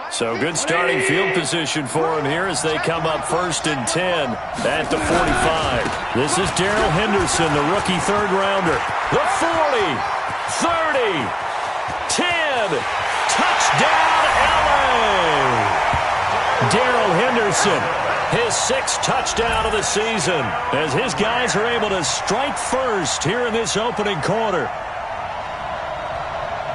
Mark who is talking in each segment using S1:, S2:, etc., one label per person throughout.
S1: So good starting field position for him here as they come up 1st and 10 at the 45. This is Darrell Henderson, the rookie third-rounder. The 40, 30, 10, touchdown LA! Darrell Henderson, his 6th touchdown of the season as his guys are able to strike first here in this opening quarter.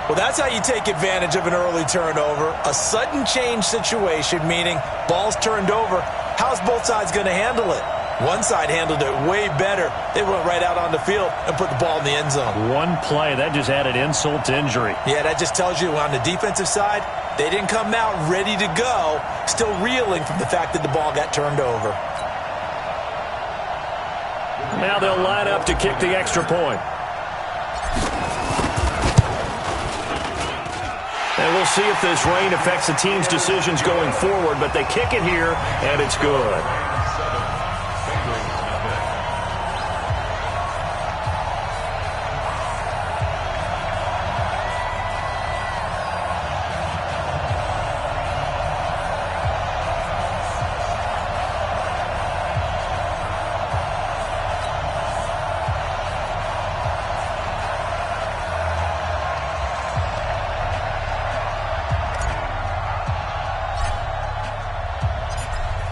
S2: Well, that's how you take advantage of an early turnover. A sudden change situation, meaning ball's turned over. How's both sides going to handle it? One side handled it way better. They went right out on the field and put the ball in the end zone.
S1: One play, that just added insult to injury.
S2: Yeah, that just tells you on the defensive side, they didn't come out ready to go, still reeling from the fact that the ball got turned over.
S1: Now they'll line up to kick the extra point. And we'll see if this rain affects the team's decisions going forward, but they kick it here, and it's good.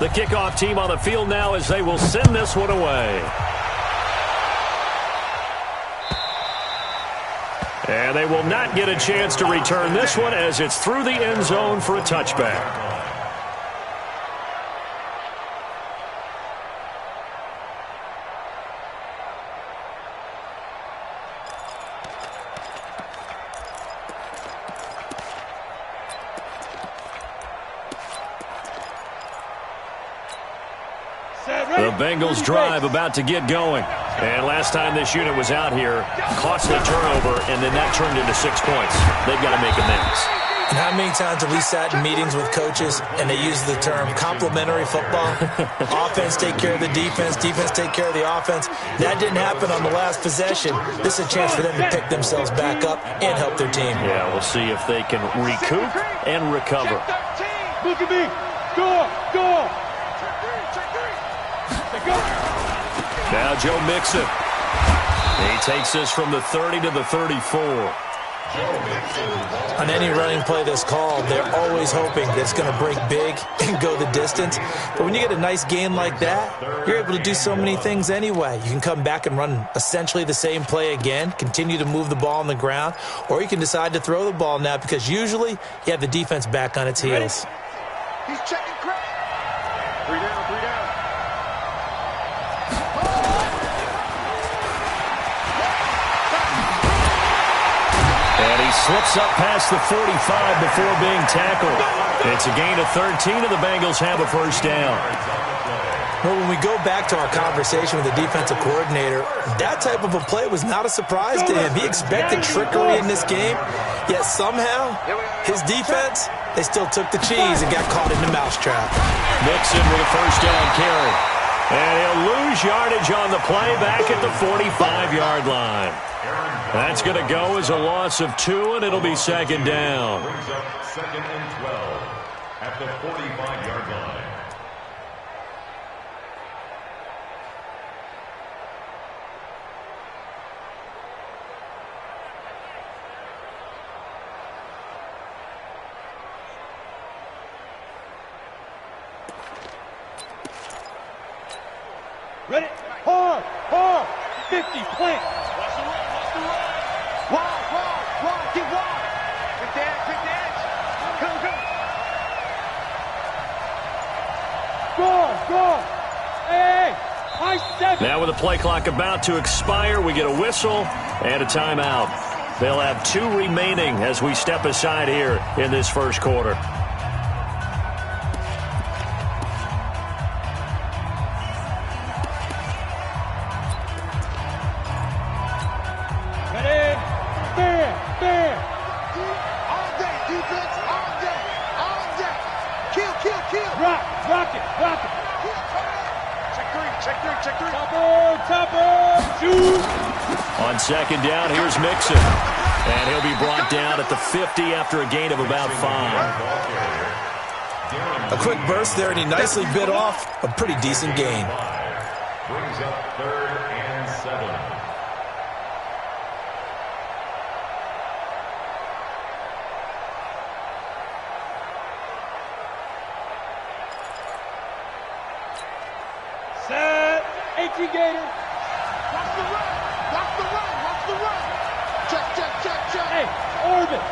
S1: The kickoff team on the field now as they will send this one away. And they will not get a chance to return this one as it's through the end zone for a touchback. The Bengals drive about to get going. And last time this unit was out here, costly turnover, and then that turned into 6 points. They've got to make amends.
S2: And how many times have we sat in meetings with coaches and they use the term complementary football? Offense take care of the defense, defense take care of the offense. That didn't happen on the last possession. This is a chance for them to pick themselves back up and help their team.
S1: Yeah, we'll see if they can recoup and recover.
S3: Look at me. Go.
S1: Now Joe Mixon. He takes this from the 30 to the 34.
S2: On any running play that's called, they're always hoping that it's going to break big and go the distance. But when you get a nice gain like that, you're able to do so many things anyway. You can come back and run essentially the same play again, continue to move the ball on the ground, or you can decide to throw the ball now because usually you have the defense back on its heels.
S3: He's checking credit. 3 down.
S1: And he slips up past the 45 before being tackled. It's a gain of 13, and the Bengals have a first down.
S2: Well, when we go back to our conversation with the defensive coordinator, that type of a play was not a surprise to him. He expected trickery in this game, yet somehow his defense, they still took the cheese and got caught in the mousetrap.
S1: Mixon with a first down carry. And he'll lose yardage on the play back at the 45-yard line. That's going to go as a loss of 2, and it'll be second down.
S4: Brings up 2nd and 12 at the 45-yard line.
S3: Ready? Hard. 50, plant. Wide. Get wide. Pick the edge. Come. Go. Hey. High 7.
S1: Now with the play clock about to expire, we get a whistle and a timeout. They'll have 2 remaining as we step aside here in this first quarter.
S3: Rock it. Check three. Topper, shoot.
S1: On second down, here's Mixon. And he'll be brought down at the 50 after a gain of about 5.
S2: A quick burst there, and he nicely bit off a pretty decent gain.
S4: Brings up 3rd and 7.
S3: Set. 18 Gator. Watch the run. Watch the run. Watch the run. Check, check, check, check. Hey, orbit.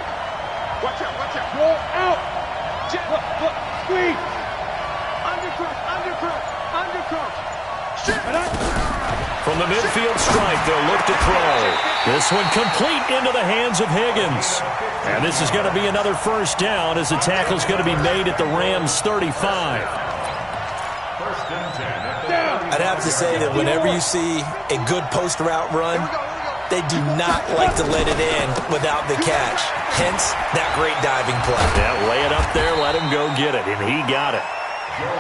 S3: Watch out, watch out. Roll out. Check. Look, squeeze. Undercross, undercross, undercross. Shit.
S1: From the midfield stripe, they'll look to throw. This one complete into the hands of Higgins. And this is going to be another first down as the tackle's going to be made at the Rams' 35.
S2: I'd have to say that whenever you see a good post route run, they do not like to let it in without the catch. Hence, that great diving play.
S1: Yeah, lay it up there, let him go get it, and he got it.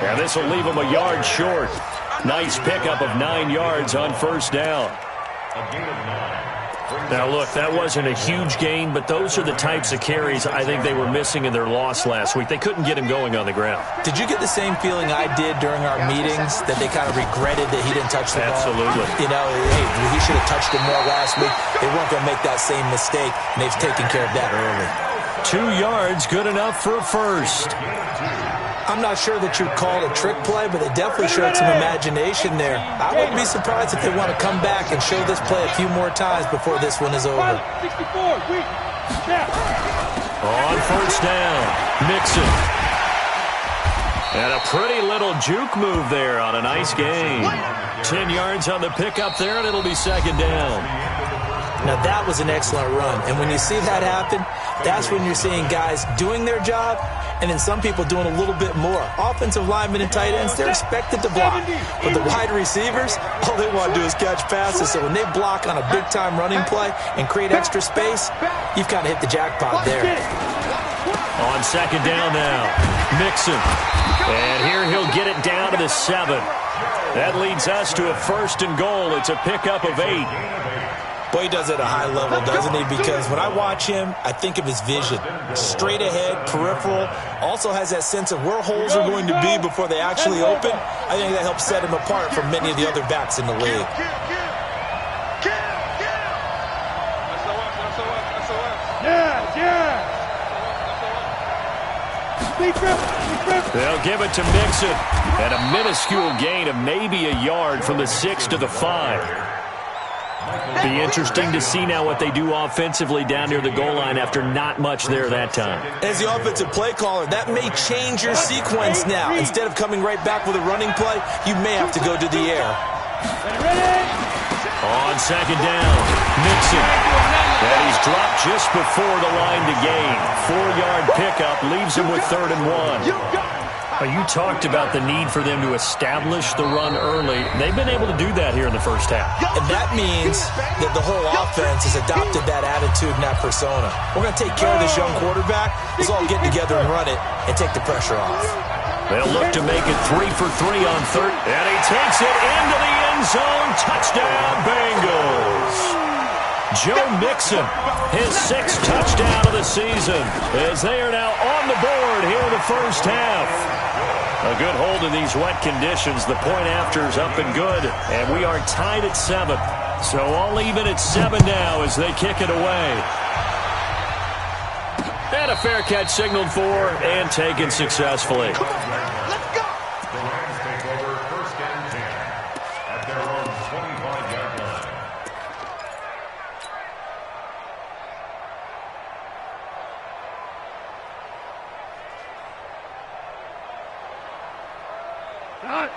S1: And this will leave him a yard short. Nice pickup of 9 yards on first down. Now, look, that wasn't a huge gain, but those are the types of carries I think they were missing in their loss last week. They couldn't get him going on the ground.
S2: Did you get the same feeling I did during our meetings, that they kind of regretted that he didn't touch the ball?
S1: Absolutely.
S2: You know, hey, he should have touched it more last week. They weren't going to make that same mistake, and they've taken care of that early.
S1: 2 yards, good enough for a first.
S2: I'm not sure that you'd call it a trick play, but they definitely showed some imagination there. I wouldn't be surprised if they want to come back and show this play a few more times before this one is over.
S3: 64,
S1: On first down, Mixon. And a pretty little juke move there on a nice gain. 10 yards on the pickup there, and it'll be second down.
S2: Now, that was an excellent run. And when you see that happen, that's when you're seeing guys doing their job and then some people doing a little bit more. Offensive linemen and tight ends, they're expected to block. But the wide receivers, all they want to do is catch passes. So when they block on a big-time running play and create extra space, you've kind of hit the jackpot there.
S1: On second down now, Mixon. And here he'll get it down to the 7. That leads us to a first and goal. It's a pickup of 8.
S2: Boy, he does it at a high level, doesn't he? Because when I watch him, I think of his vision. Straight ahead, peripheral. Also has that sense of where holes are going to be before they actually open. I think that helps set him apart from many of the other backs in the league.
S1: They'll give it to Mixon. And a minuscule gain of maybe a yard from the 6 to the 5. Be interesting to see now what they do offensively down near the goal line after not much there that time.
S2: As the offensive play caller, that may change your sequence now. Instead of coming right back with a running play, you may have to go to the air.
S1: On second down, Mixon. And he's dropped just before the line to gain. 4-yard pickup leaves him with 3rd and 1. You talked about the need for them to establish the run early. They've been able to do that here in the first half.
S2: And that means that the whole offense has adopted that attitude and that persona. We're going to take care of this young quarterback. Let's all get together and run it and take the pressure off.
S1: They'll look to make it 3 for 3 on third. And he takes it into the end zone. Touchdown, Bengals. Joe Mixon, his 6th touchdown of the season, as they are now on the board here in the first half. A good hold in these wet conditions. The point after is up and good, and we are tied at 7. So all even at 7 now as they kick it away. And a fair catch signaled for and taken successfully.
S4: The Rams take over 1st and 10 at their own 25-yard line.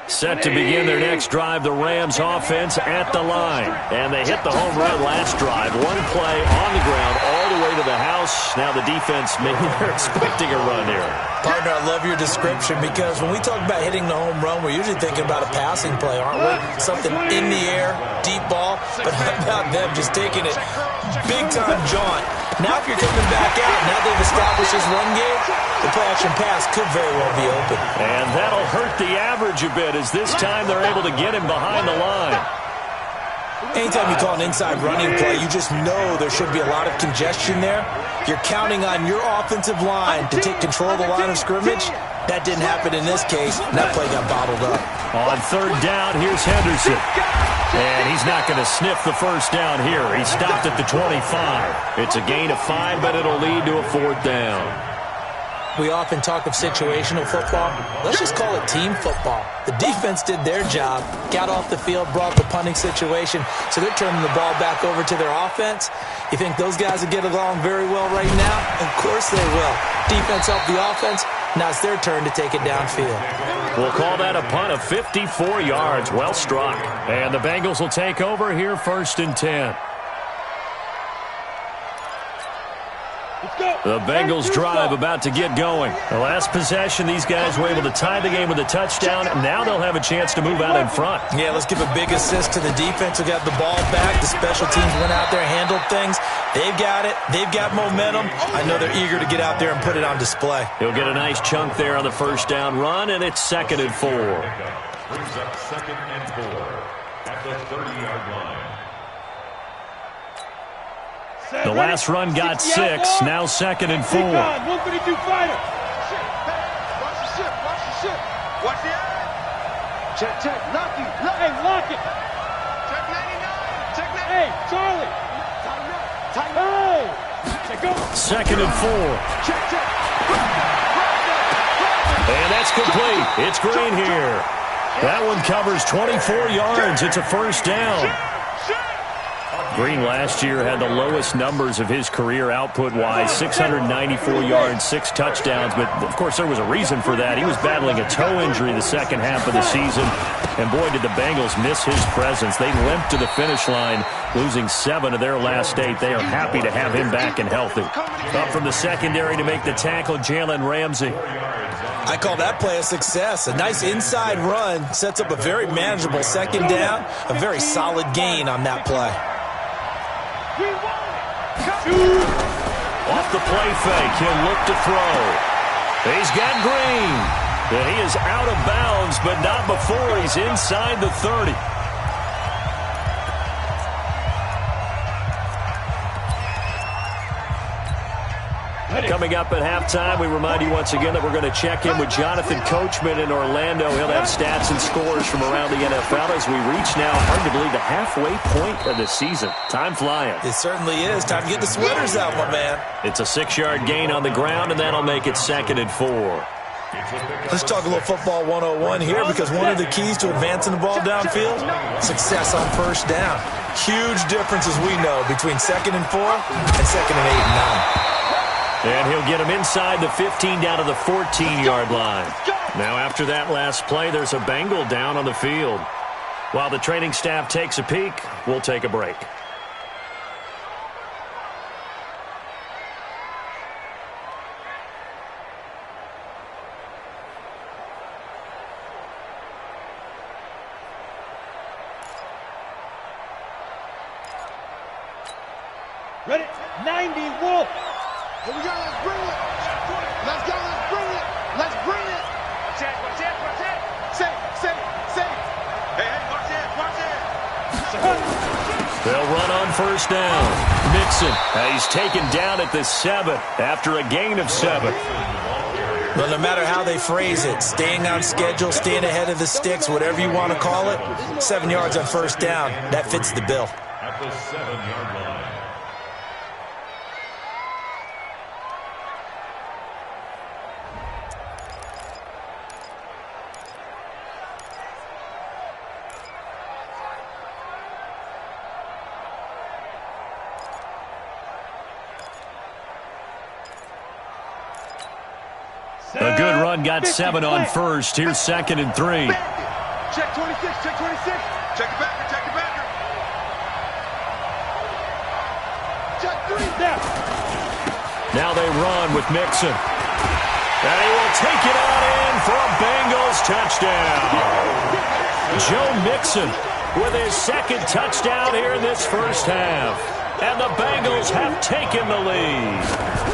S1: Set to begin their next drive, the Rams offense at the line. And they hit the home run last drive. One play on the ground all the way to the house. Now the defense, maybe they're expecting a run here.
S2: Partner, I love your description because when we talk about hitting the home run, we're usually thinking about a passing play, aren't we? Something in the air, deep ball. But how about them just taking it big-time jaunt? Now if you're coming back out, now they've established this run game, the play-action pass could very well be open.
S1: And that'll hurt the average a bit as this time they're able to get him behind the line.
S2: Anytime you call an inside running play, you just know there should be a lot of congestion there. You're counting on your offensive line to take control of the line of scrimmage. That didn't happen in this case, and that play got bottled up.
S1: On third down, here's Henderson. And he's not going to sniff the first down here. He stopped at the 25. It's a gain of 5, but it'll lead to a fourth down.
S2: We often talk of situational football. Let's just call it team football. The defense did their job, got off the field, brought the punting situation, so they're turning the ball back over to their offense. You think those guys will get along very well right now? Of course they will. Defense helped the offense. Now it's their turn to take it downfield.
S1: We'll call that a punt of 54 yards. Well struck. And the Bengals will take over here, 1st and 10. The Bengals drive about to get going. The last possession, these guys were able to tie the game with a touchdown, and now they'll have a chance to move out in front.
S2: Yeah, let's give a big assist to the defense who got the ball back. The special teams went out there, handled things. They've got it. They've got momentum. I know they're eager to get out there and put it on display.
S1: He'll get a nice chunk there on the first down run, and it's 2nd and 4.
S4: Brings up 2nd and 4 at the 30-yard line.
S1: The last run got 6. Now 2nd and 4.
S3: 152 fighter. Watch the ship. Watch the ship. Watch the eye. Check. Lock it. Hey, lock it. Check 99. Check 99. Hey, Charlie. Tighten up. Hey. Check go.
S1: 2nd and 4.
S3: Check.
S1: And that's complete. It's Green here. That one covers 24 yards. It's a first down. Green last year had the lowest numbers of his career output-wise, 694 yards, 6 touchdowns. But, of course, there was a reason for that. He was battling a toe injury the second half of the season. And, boy, did the Bengals miss his presence. They limped to the finish line, losing 7 of their last 8. They are happy to have him back and healthy. Up from the secondary to make the tackle, Jalen Ramsey.
S2: I call that play a success. A nice inside run sets up a very manageable second down, a very solid gain on that play.
S1: Off the play fake, he'll look to throw. He's got Green. And he is out of bounds, but not before he's inside the 30. Coming up at halftime, we remind you once again that we're going to check in with Jonathan Coachman in Orlando. He'll have stats and scores from around the NFL as we reach now, hard to believe, the halfway point of the season. Time flying.
S2: It certainly is. Time to get the sweaters out, my man.
S1: It's a 6-yard gain on the ground, and that'll make it 2nd and 4.
S2: Let's talk a little football 101 here, because one of the keys to advancing the ball downfield, success on first down. Huge differences we know between 2nd and 4 and 2nd and 8 and 9.
S1: And he'll get him inside the 15 down to the 14-yard line. Now after that last play, there's a Bengal down on the field. While the training staff takes a peek, we'll take a break.
S3: Ready? 90 Wolf. Here we go, let's bring it. Let's go, let's bring it. Let's bring it. Watch it, watch it, watch it. Say. Hey, watch it.
S1: They'll run on first down. Mixon, he's taken down at the 7 after a gain of 7.
S2: Well, no matter how they phrase it, staying on schedule, staying ahead of the sticks, whatever you want to call it, 7 yards on first down, that fits the bill.
S4: At the 7-yard line.
S1: A good run got 7 on first. Here's 2nd and 3.
S3: Check 26, check 26. Check it back, check it back. Check 3. There.
S1: Now they run with Mixon. And he will take it on in for a Bengals touchdown. Joe Mixon with his 2nd touchdown here in this first half. And the Bengals have taken the lead.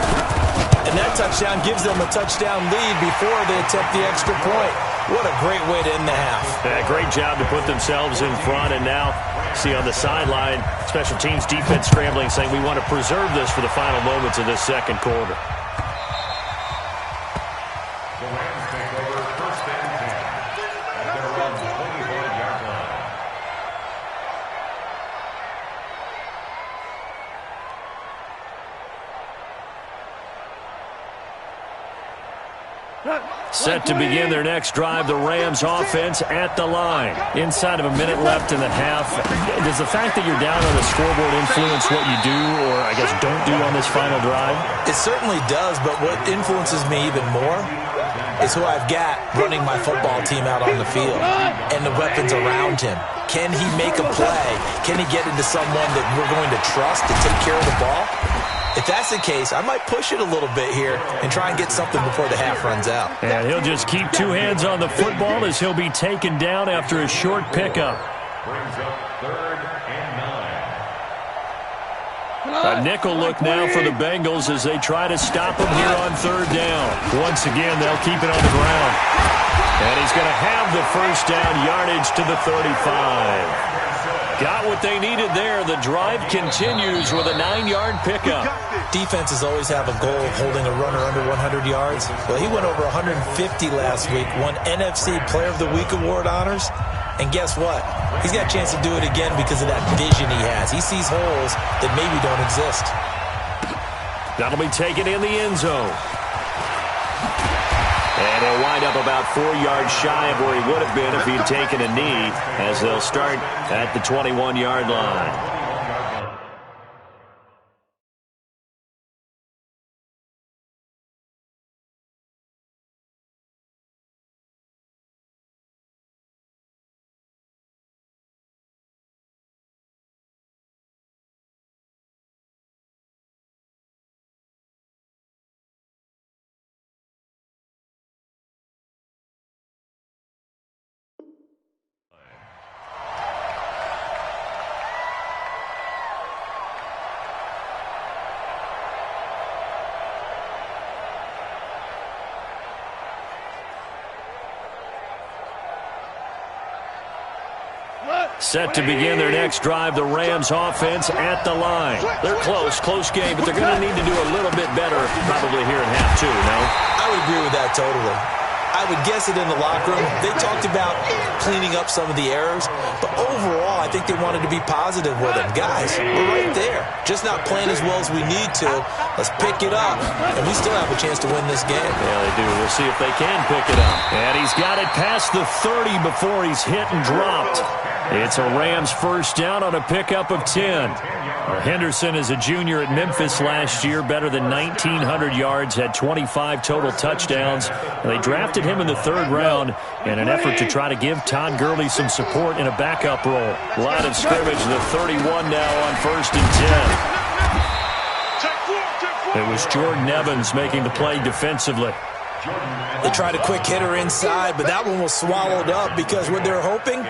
S2: And that touchdown gives them a touchdown lead before they attempt the extra point. What a great way to end the half.
S1: Yeah, great job to put themselves in front, and now see on the sideline, special teams defense scrambling, saying we want to preserve this for the final moments of this second quarter.
S4: The Rams take over first and 10 at their own 25-yard line.
S1: Set to begin their next drive, the Rams offense at the line. Inside of a minute left in the half. Does the fact that you're down on the scoreboard influence what you do, or I guess don't do on this final drive?
S2: It certainly does, but what influences me even more is who I've got running my football team out on the field and the weapons around him. Can he make a play? Can he get into someone that we're going to trust to take care of the ball? If that's the case, I might push it a little bit here and try and get something before the half runs out.
S1: And he'll just keep two hands on the football as he'll be taken down after a short pickup.
S4: Brings up 3rd and 9.
S1: A nickel look now for the Bengals as they try to stop him here on 3rd down. Once again, they'll keep it on the ground. And he's going to have the first down yardage to the 35. Got what they needed there. The drive continues with a 9-yard pickup.
S2: Defenses always have a goal of holding a runner under 100 yards. Well, he went over 150 last week, won NFC Player of the Week award honors. And guess what? He's got a chance to do it again because of that vision he has. He sees holes that maybe don't exist.
S1: That'll be taken in the end zone. And he'll wind up about 4 yards shy of where he would have been if he'd taken a knee, as they'll start at the 21-yard line. Set to begin their next drive, the Rams offense at the line. They're close game, but they're going to need to do a little bit better probably here in half two, no?
S2: I would agree with that totally. I would guess it in the locker room. They talked about cleaning up some of the errors, but overall, I think they wanted to be positive with them. Guys, we're right there. Just not playing as well as we need to. Let's pick it up, and we still have a chance to win this game.
S1: Yeah, they do. We'll see if they can pick it up. And he's got it past the 30 before he's hit and dropped. It's a Rams first down on a pickup of 10. Henderson is a junior at Memphis last year, better than 1,900 yards, had 25 total touchdowns. And they drafted him in the 3rd round in an effort to try to give Todd Gurley some support in a backup role. Line of scrimmage, the 31 now on 1st and 10. It was Jordan Evans making the play defensively.
S2: They tried a quick hitter inside, but that one was swallowed up because what they're hoping,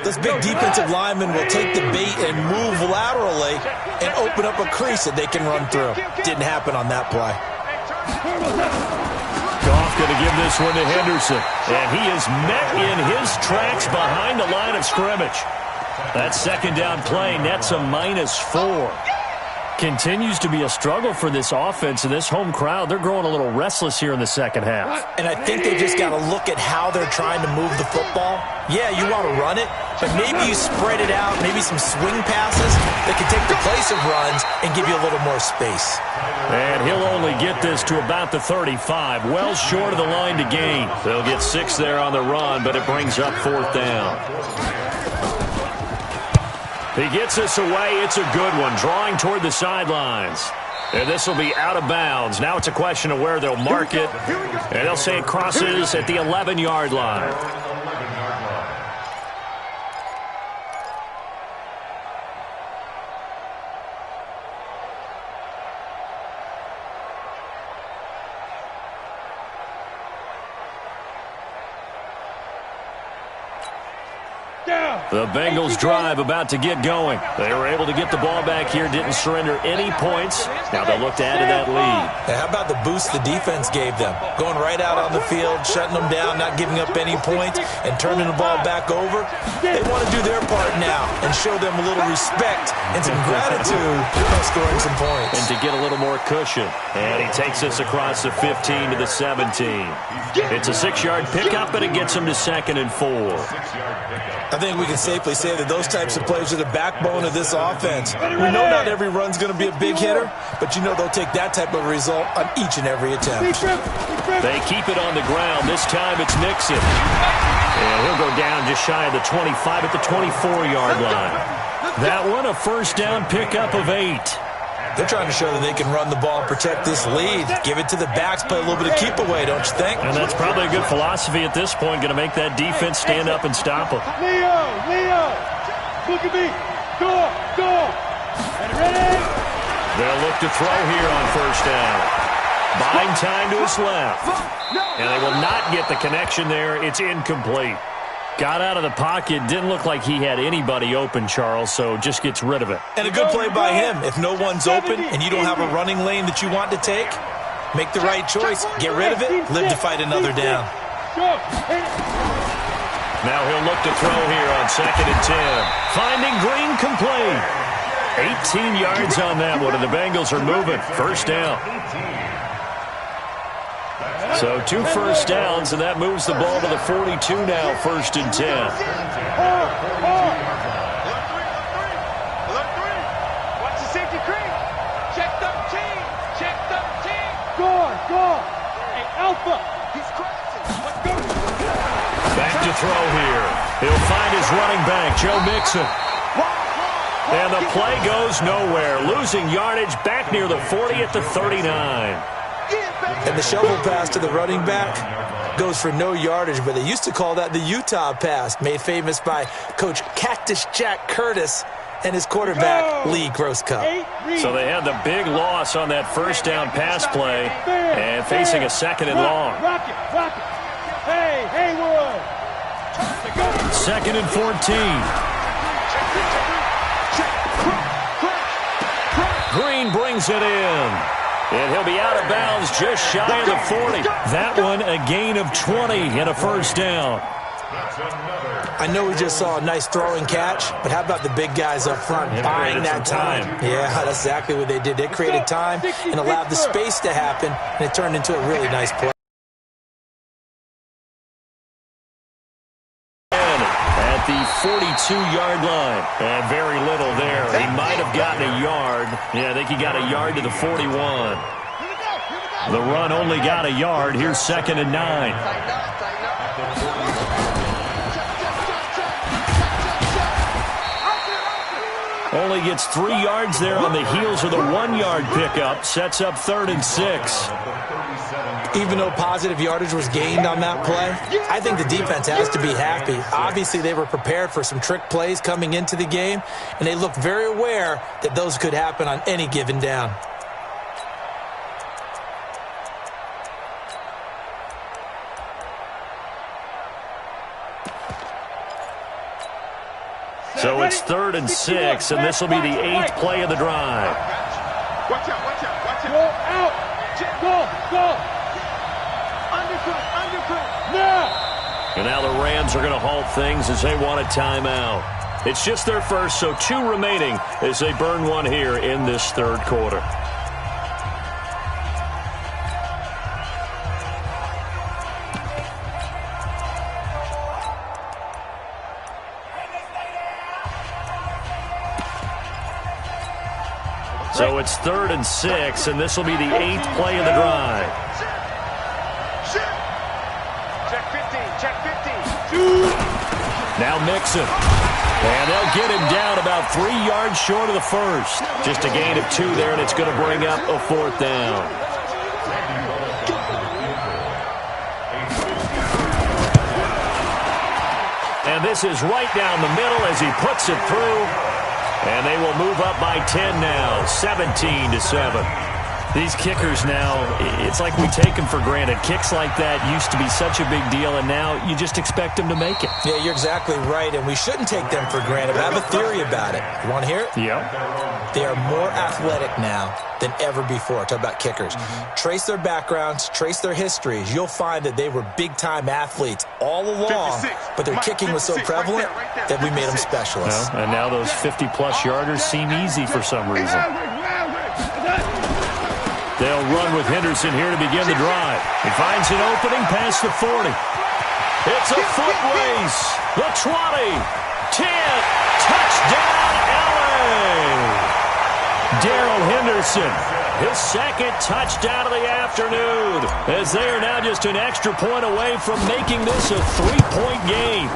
S2: those big defensive linemen will take the bait and move laterally and open up a crease that they can run through. Didn't happen on that play.
S1: Goff going to give this one to Henderson, and he is met in his tracks behind the line of scrimmage. That second down play nets a -4. Continues to be a struggle for this offense and this home crowd. They're growing a little restless here in the second half.
S2: And I think they just got to look at how they're trying to move the football. Yeah, you want to run it, but maybe you spread it out, maybe some swing passes that can take the place of runs and give you a little more space.
S1: And he'll only get this to about the 35, well short of the line to gain. They'll get 6 there on the run, but it brings up 4th down. He gets this away. It's a good one, drawing toward the sidelines. And this will be out of bounds. Now it's a question of where they'll mark it. And they'll say it crosses at the 11-yard line.
S3: Down.
S1: The Bengals drive about to get going. They were able to get the ball back here, didn't surrender any points. Now they'll look to add to that lead.
S2: How about the boost the defense gave them? Going right out on the field, shutting them down, not giving up any points, and turning the ball back over. They want to do their part now and show them a little respect and some gratitude for scoring some points.
S1: And to get a little more cushion. And he takes this across the 15 to the 17. It's a 6-yard pickup, but it gets him to 2nd and 4.
S2: I think we can safely say that those types of plays are the backbone of this offense. We know not every run's going to be a big hitter, but you know they'll take that type of result on each and every attempt.
S1: They keep it on the ground. This time it's Mixon. And he'll go down just shy of the 25 at the 24-yard line. That one, a first down pickup of 8.
S2: They're trying to show that they can run the ball and protect this lead. Give it to the backs, play a little bit of keep away, don't you think?
S1: And that's probably a good philosophy at this point, going to make that defense stand up and stop them.
S3: Leo, look at me. Go. Ready?
S1: They'll look to throw here on first down. Buying time to his left. And they will not get the connection there. It's incomplete. Got out of the pocket. Didn't look like he had anybody open, Charles, so just gets rid of it.
S2: And a good play by him. If no one's open and you don't have a running lane that you want to take, make the right choice. Get rid of it. Live to fight another down.
S1: Now he'll look to throw here on 2nd and 10. Finding Green complete. 18 yards on that one, and the Bengals are moving. First down. So 2 first downs, and that moves the ball to the 42 now, 1st and 10.
S3: Watch the safety creep. Check 13. Go. Hey, Alpha. He's crashing. Let's go.
S1: Back to throw here. He'll find his running back, Joe Mixon. And the play goes nowhere. Losing yardage back near the 40 at the 39.
S2: And the shovel pass to the running back goes for no yardage, but they used to call that the Utah pass, made famous by Coach Cactus Jack Curtis and his quarterback, Lee Grosscup.
S1: So they had the big loss on that first down pass play and facing a 2nd and long.
S3: Rocket. Hey, Haywood.
S1: 2nd and 14. Green brings it in. And he'll be out of bounds just shy of the 40. That one a gain of 20 and a first down.
S2: I know we just saw a nice throwing catch, but how about the big guys up front buying that time? Yeah, that's exactly what they did. They created time and allowed the space to happen, and it turned into a really nice play.
S1: At the 42-yard line. And very little there. He might have gotten a yard. Yeah, I think he got a yard to the 41. The run only got a yard. Here's 2nd and 9. Only gets 3 yards there on the heels of the 1-yard pickup. Sets up 3rd and 6.
S2: Even though positive yardage was gained on that play, I think the defense has to be happy. Obviously, they were prepared for some trick plays coming into the game, and they looked very aware that those could happen on any given down.
S1: So it's 3rd and 6, and this will be the 8th play of the drive.
S3: Watch out. Go out. Go. Underfoot. Now.
S1: And now the Rams are going to halt things as they want a timeout. It's just their first, so 2 remaining as they burn one here in this 3rd quarter. So it's 3rd and 6, and this will be the 8th play of the drive.
S3: Check 15.
S1: Now Mixon. And they'll get him down about 3 yards short of the first. Just a gain of 2 there, and it's going to bring up a 4th down. And this is right down the middle as he puts it through. And they will move up by 10 now, 17-7. These kickers now, it's like we take them for granted. Kicks like that used to be such a big deal, and now you just expect them to make it.
S2: Yeah, you're exactly right, and we shouldn't take them for granted. But I have a theory about it. You want to hear it?
S1: Yeah.
S2: They are more athletic now than ever before. Talk about kickers. Trace their backgrounds, trace their histories. You'll find that they were big-time athletes all along, but their kicking was so prevalent that we made them specialists.
S1: Well, and now those 50-plus yarders seem easy for some reason. They'll run with Henderson here to begin the drive. He finds an opening past the 40. It's a foot race. The 20, 10, touchdown, LA! Darrell Henderson, his second touchdown of the afternoon, as they are now just an extra point away from making this a 3-point game.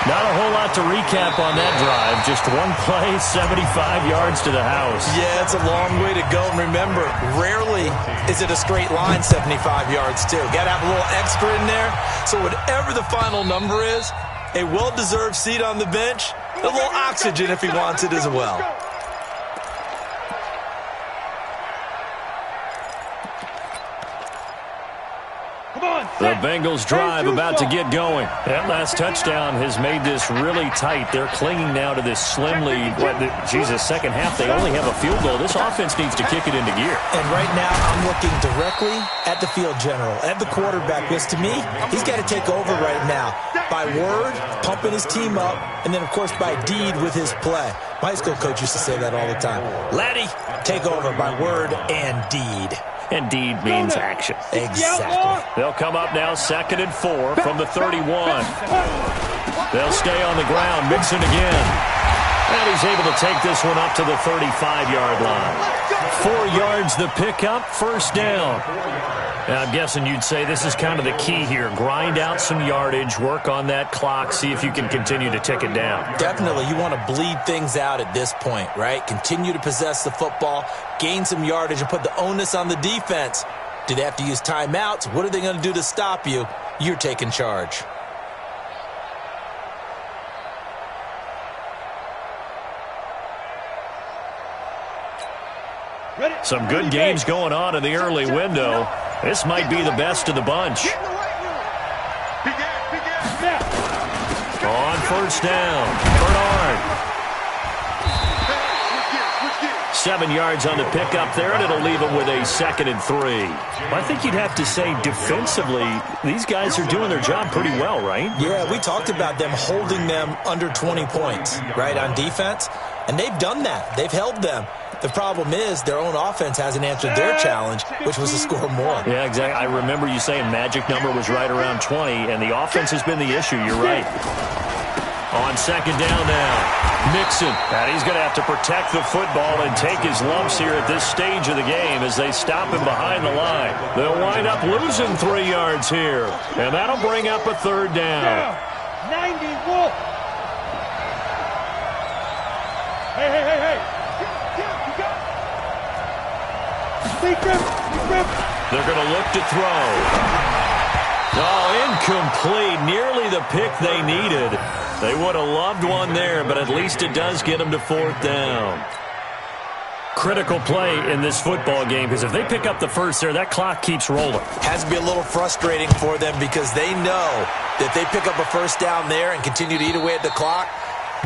S1: Not a whole lot to recap on that drive. Just one play, 75 yards to the house.
S2: Yeah, it's a long way to go. And remember, rarely is it a straight line 75 yards, too. Got to have a little extra in there. So whatever the final number is, a well-deserved seat on the bench, a little oxygen if he wants it as well.
S1: The Bengals drive about to get going. That last touchdown has made this really tight. They're clinging now to this slim lead. Second half, they only have a field goal. This offense needs to kick it into gear.
S2: And right now, I'm looking directly at the field general, at the quarterback, because to me, he's got to take over right now. By word, pumping his team up, and then, of course, by deed with his play. My high school coach used to say that all the time. Laddie, take over by word and deed.
S1: And deed means action.
S2: Exactly.
S1: They'll come up now 2nd and 4 from the 31. They'll stay on the ground. Mixon again. And he's able to take this one up to the 35-yard line. 4 yards the pickup, first down. Now, I'm guessing you'd say this is kind of the key here. Grind out some yardage, work on that clock, see if you can continue to tick it down.
S2: Definitely. You want to bleed things out at this point, right? Continue to possess the football, gain some yardage, and put the onus on the defense. Do they have to use timeouts? What are they going to do to stop you? You're taking charge.
S1: Some good games going on in the early window. This might be the best of the bunch. On first down, Bernard. 7 yards on the pickup there, and it'll leave them with a 2nd and 3. I think you'd have to say defensively, these guys are doing their job pretty well, right?
S2: Yeah, we talked about them holding them under 20 points, right, on defense. And they've done that. They've held them. The problem is their own offense hasn't answered their challenge, which was to score more.
S1: Yeah, exactly. I remember you saying magic number was right around 20, and the offense has been the issue. You're right. On 2nd down now, Mixon. And he's going to have to protect the football and take his lumps here at this stage of the game as they stop him behind the line. They'll wind up losing 3 yards here, and that'll bring up a 3rd down.
S3: 90 Wolf. Hey.
S1: They're going to look to throw. Oh, incomplete. Nearly the pick they needed. They would have loved one there, but at least it does get them to 4th down. Critical play in this football game, because if they pick up the first there, that clock keeps rolling.
S2: Has to be a little frustrating for them because they know that they pick up a first down there and continue to eat away at the clock,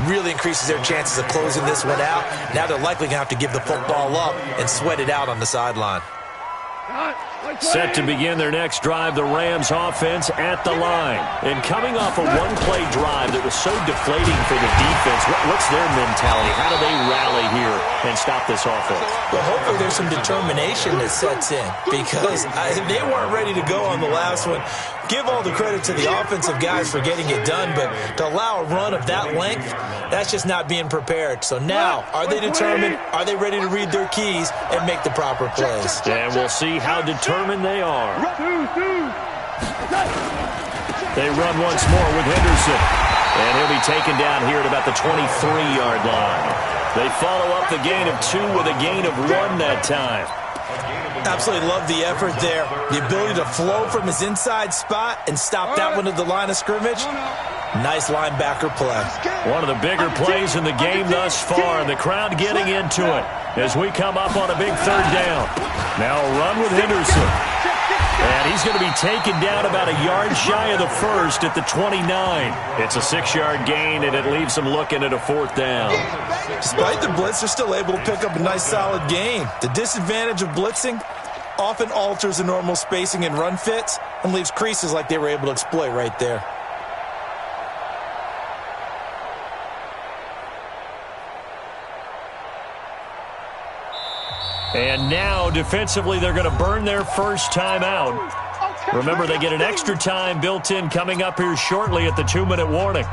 S2: really increases their chances of closing this one out. Now they're likely going to have to give the football up and sweat it out on the sideline.
S1: Set to begin their next drive, the Rams offense at the line. And coming off a one-play drive that was so deflating for the defense, what's their mentality? How do they rally here and stop this offense?
S2: Well, hopefully there's some determination that sets in because they weren't ready to go on the last one. Give all the credit to the offensive guys for getting it done, but to allow a run of that length, that's just not being prepared. So now, are they determined? Are they ready to read their keys and make the proper plays?
S1: And we'll see how determined they are. They run once more with Henderson. And he'll be taken down here at about the 23-yard line. They follow up the gain of 2 with a gain of 1 that time.
S2: Absolutely love the effort there. The ability to flow from his inside spot and stop that one at the line of scrimmage. Nice linebacker play.
S1: One of the bigger plays in the game thus far, and the crowd getting into it as we come up on a big third down. Now a run with Henderson. And he's going to be taken down about a yard shy of the first at the 29. It's a 6-yard gain, and it leaves them looking at a fourth down.
S2: Despite the blitz, they're still able to pick up a nice, solid gain. The disadvantage of blitzing often alters the normal spacing and run fits and leaves creases like they were able to exploit right there.
S1: And now, defensively, they're going to burn their first time out. Remember, they get an extra time built in coming up here shortly at the 2-minute warning.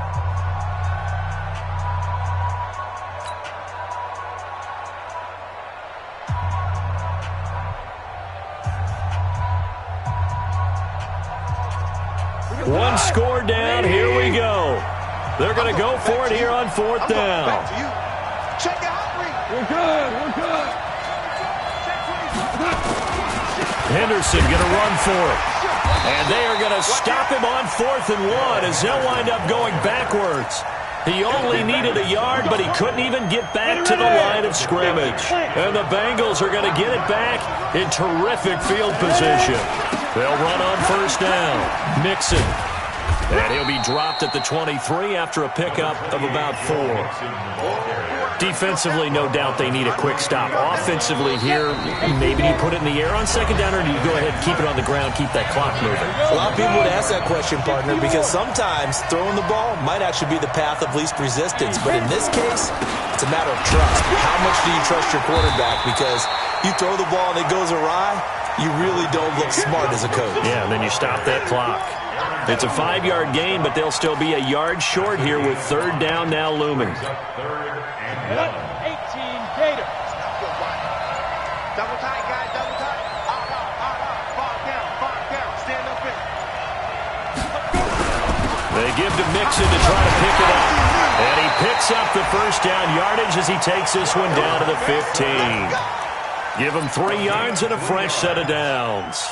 S1: One score down. Here we go. They're going to go for it here on fourth down.
S3: Check out. We're good. We're good.
S1: Henderson going to run for it. And they are going to stop him on 4th and 1 as they'll wind up going backwards. He only needed a yard, but he couldn't even get back to the line of scrimmage. And the Bengals are going to get it back in terrific field position. They'll run on first down. Mixon. And he'll be dropped at the 23 after a pickup of about 4. Defensively, no doubt they need a quick stop. Offensively here, maybe you put it in the air on second down, or do you go ahead and keep it on the ground, keep that clock moving?
S2: A lot of people would ask that question, partner, because sometimes throwing the ball might actually be the path of least resistance. But in this case, it's a matter of trust. How much do you trust your quarterback? Because you throw the ball and it goes awry, you really don't look smart as a coach.
S1: Yeah, and then you stop that clock. It's a 5-yard gain, but they'll still be a yard short here with third down now looming.
S3: 18 Gators. Double tight, guys, double tight. Fall down, stand up in.
S1: They give to Mixon to try to pick it up. And he picks up the first down yardage as he takes this one down to the 15. Give him 3 yards and a fresh set of downs.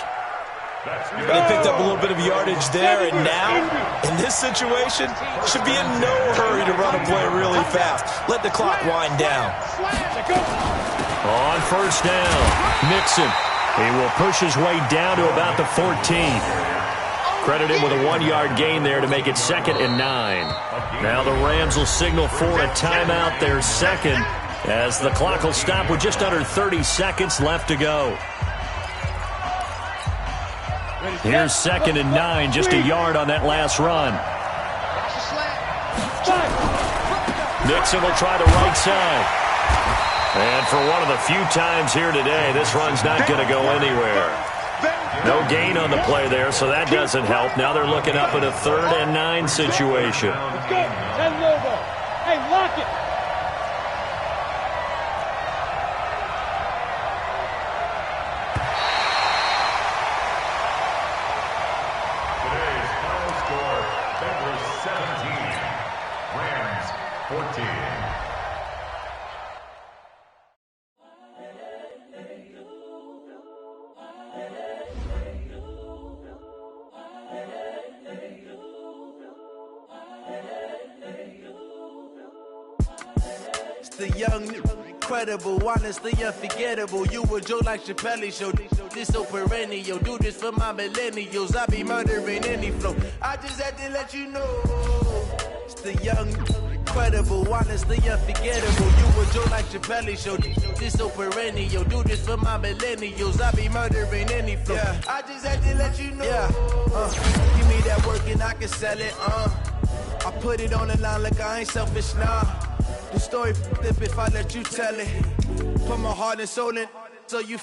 S2: They picked up a little bit of yardage there, and now, in this situation, should be in no hurry to run a play really fast. Let the clock wind down.
S1: On first down, Mixon. He will push his way down to about the 14. Credit him with a 1-yard gain there to make it 2nd and 9. Now the Rams will signal for a timeout, their second, as the clock will stop with just under 30 seconds left to go. Here's 2nd and 9, just a yard on that last run. Nixon will try the right side. And for one of the few times here today, this run's not going to go anywhere. No gain on the play there, so that doesn't help. Now they're looking up at a 3rd and 9 situation.
S3: Hey, lock it.
S4: Today's final score, Bengals 17, Rams 14.
S5: The young, incredible, honestly unforgettable. You a Joe like Chappelle show. This so perennial. Do this for my millennials. I be murdering any flow. I just had to let you know. It's the young, incredible, honestly unforgettable. You a Joe like Chappelle show. This so perennial. Do this for my millennials. I be murdering any flow. Yeah. I just had to let you know. Yeah. Give me that work and I can sell it. I put it on the line like I ain't selfish, nah. The story flip if I let you tell it. Put my heart and soul in, so you